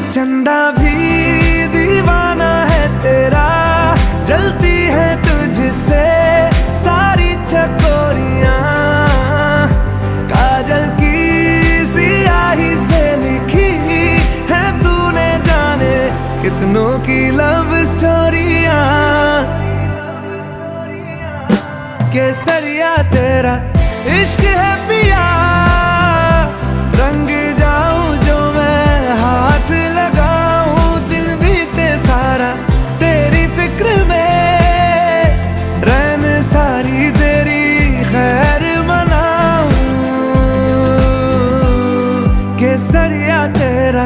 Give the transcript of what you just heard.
चंदा भी दीवाना है तेरा, जलती है तुझसे सारी चकोरियां। काजल की सियाही से लिखी है तूने जाने कितनों की लव स्टोरियां। केसरिया तेरा इश्क है पिया, रंग जाऊं जो मैं हाथ लगाऊं, दिन बीते सारा तेरी फिक्र में, रैन सारी तेरी खैर मनाऊं। केसरिया तेरा